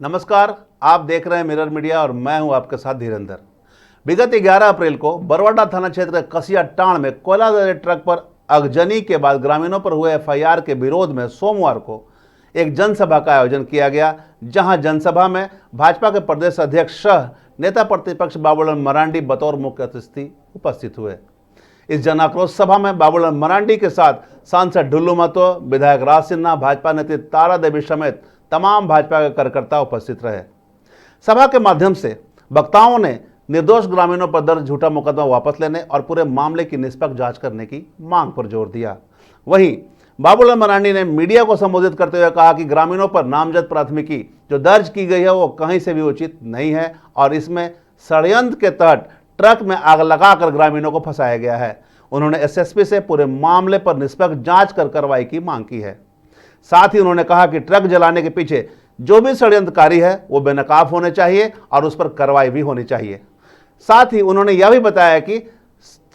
नमस्कार, आप देख रहे हैं मिरर मीडिया और मैं हूं आपके साथ धीरेंद्र। विगत 11 अप्रैल को बरवाडा थाना क्षेत्र के कसिया टाण में कोयला लदे ट्रक पर अगजनी के बाद ग्रामीणों पर हुए एफआईआर के विरोध में सोमवार को एक जनसभा का आयोजन किया गया, जहां जनसभा में भाजपा के प्रदेश अध्यक्ष सह नेता प्रतिपक्ष बाबूलाल मरांडी बतौर मुख्य अतिथि उपस्थित हुए। इस जन आक्रोश सभा में बाबूलाल मरांडी के साथ सांसद ढुल्लू महतो, विधायक राज सिन्हा, भाजपा नेत्री तारा देवी समेत तमाम भाजपा के कार्यकर्ता उपस्थित रहे। सभा के माध्यम से वक्ताओं ने निर्दोष ग्रामीणों पर दर्ज झूठा मुकदमा वापस लेने और पूरे मामले की निष्पक्ष जांच करने की मांग पर जोर दिया। वहीं बाबूलाल मरांडी ने मीडिया को संबोधित करते हुए कहा कि ग्रामीणों पर नामजद प्राथमिकी जो दर्ज की गई है वो कहीं से भी उचित नहीं है और इसमें षड्यंत्र के तहत ट्रक में आग लगाकर ग्रामीणों को फंसाया गया है। उन्होंने एसएसपी से पूरे मामले पर निष्पक्ष जांच कर कार्रवाई की मांग की है। साथ ही उन्होंने कहा कि ट्रक जलाने के पीछे जो भी षड्यंत्रकारी है वो बेनकाब होने चाहिए और उस पर कार्रवाई भी होनी चाहिए। साथ ही उन्होंने यह भी बताया कि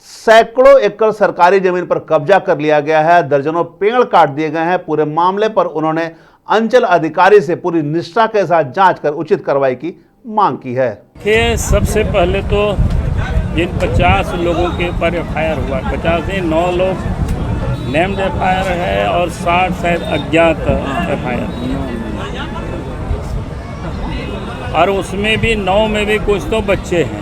सैकड़ों एकड़ सरकारी जमीन पर कब्जा कर लिया गया है, दर्जनों पेड़ काट दिए गए हैं। पूरे मामले पर उन्होंने अंचल अधिकारी से पूरी निष्ठा के साथ जांच कर उचित कार्रवाई की मांग की है। सबसे पहले तो जिन 50 लोगों के ऊपर एफआईआर हुआ, 50 नहीं 9 लोग नेम्ड एफआईआर है और 60 शायद अज्ञात एफआईआर, और उसमें भी 9 में भी कुछ तो बच्चे हैं।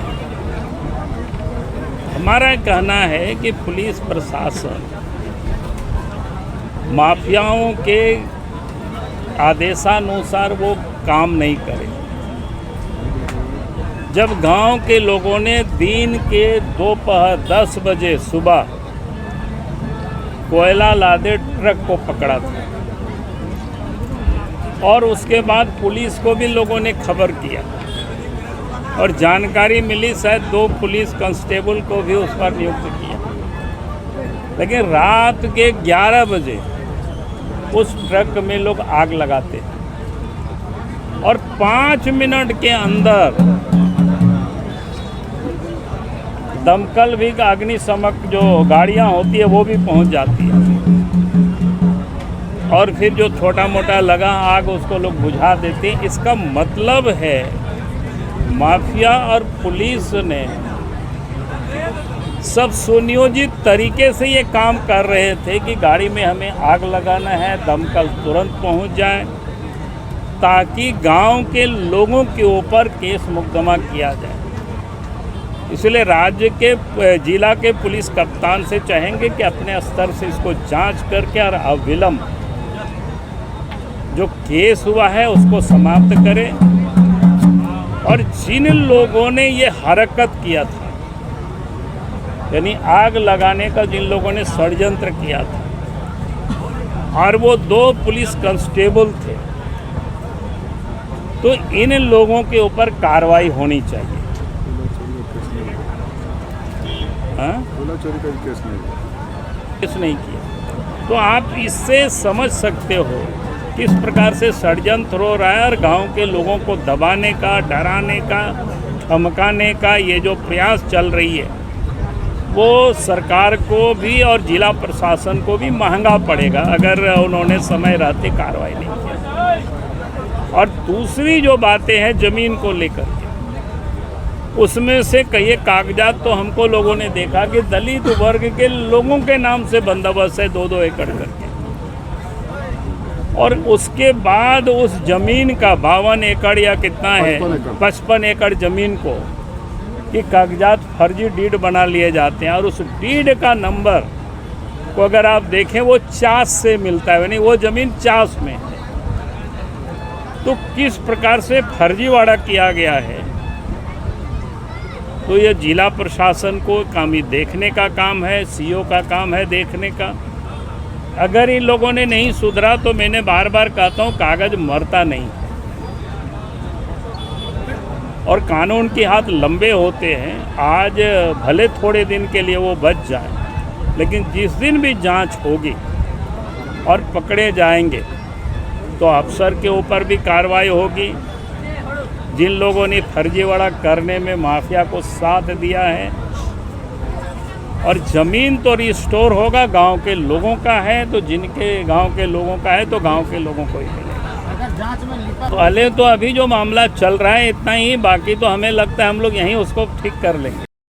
हमारा कहना है कि पुलिस प्रशासन माफियाओं के आदेशानुसार वो काम नहीं करे। जब गांव के लोगों ने दिन के दोपहर 10 बजे सुबह कोयला लादे ट्रक को पकड़ा था और उसके बाद पुलिस को भी लोगों ने खबर किया और जानकारी मिली, शायद 2 पुलिस कांस्टेबल को भी उस पर नियुक्त किया, लेकिन रात के 11 बजे उस ट्रक में लोग आग लगाते हैं और 5 मिनट के अंदर दमकल भी, अग्निशमक जो गाड़ियां होती है वो भी पहुंच जाती है और फिर जो छोटा मोटा लगा आग उसको लोग बुझा देते हैं। इसका मतलब है माफिया और पुलिस ने सब सुनियोजित तरीके से ये काम कर रहे थे कि गाड़ी में हमें आग लगाना है, दमकल तुरंत पहुंच जाए ताकि गांव के लोगों के ऊपर केस मुकदमा किया जाए। इसलिए राज्य के जिला के पुलिस कप्तान से चाहेंगे कि अपने स्तर से इसको जांच करके और अविलंब जो केस हुआ है उसको समाप्त करें। और जिन लोगों ने ये हरकत किया था, यानी आग लगाने का जिन लोगों ने षड्यंत्र किया था और वो 2 पुलिस कांस्टेबल थे, तो इन लोगों के ऊपर कार्रवाई होनी चाहिए। चोरी का केस नहीं किया तो आप इससे समझ सकते हो किस प्रकार से षड्यंत्र हो रहा है और गांव के लोगों को दबाने का, डराने का, धमकाने का ये जो प्रयास चल रही है वो सरकार को भी और जिला प्रशासन को भी महंगा पड़ेगा अगर उन्होंने समय रहते कार्रवाई नहीं किया। और दूसरी जो बातें हैं ज़मीन को लेकर के, उसमें से कई कागजात तो हमको लोगों ने देखा कि दलित वर्ग के लोगों के नाम से बंदोबस्त है 2-2 एकड़ करके, और उसके बाद उस जमीन का 52 एकड़ या कितना है 55 एकड़ जमीन को कि कागजात फर्जी डीड बना लिए जाते हैं और उस डीड का नंबर को अगर आप देखें वो चास से मिलता है, यानी वो ज़मीन चास में है। तो किस प्रकार से फर्जीवाड़ा किया गया है, तो ये जिला प्रशासन को काम ही देखने का काम है, सीओ का काम है देखने का। अगर इन लोगों ने नहीं सुधरा तो मैंने बार बार कहता हूँ कागज मरता नहीं और कानून के हाथ लंबे होते हैं। आज भले थोड़े दिन के लिए वो बच जाए, लेकिन जिस दिन भी जांच होगी और पकड़े जाएंगे तो अफसर के ऊपर भी कार्रवाई होगी। जिन लोगों ने फर्जीवाड़ा करने में माफिया को साथ दिया है, और ज़मीन तो रिस्टोर होगा, गांव के लोगों का है तो जिनके गांव के लोगों का है तो गांव के लोगों को ही मिलेगा। जांच में लिपा। पहले तो अभी जो मामला चल रहा है इतना ही, बाकी तो हमें लगता है हम लोग यहीं उसको ठीक कर लेंगे।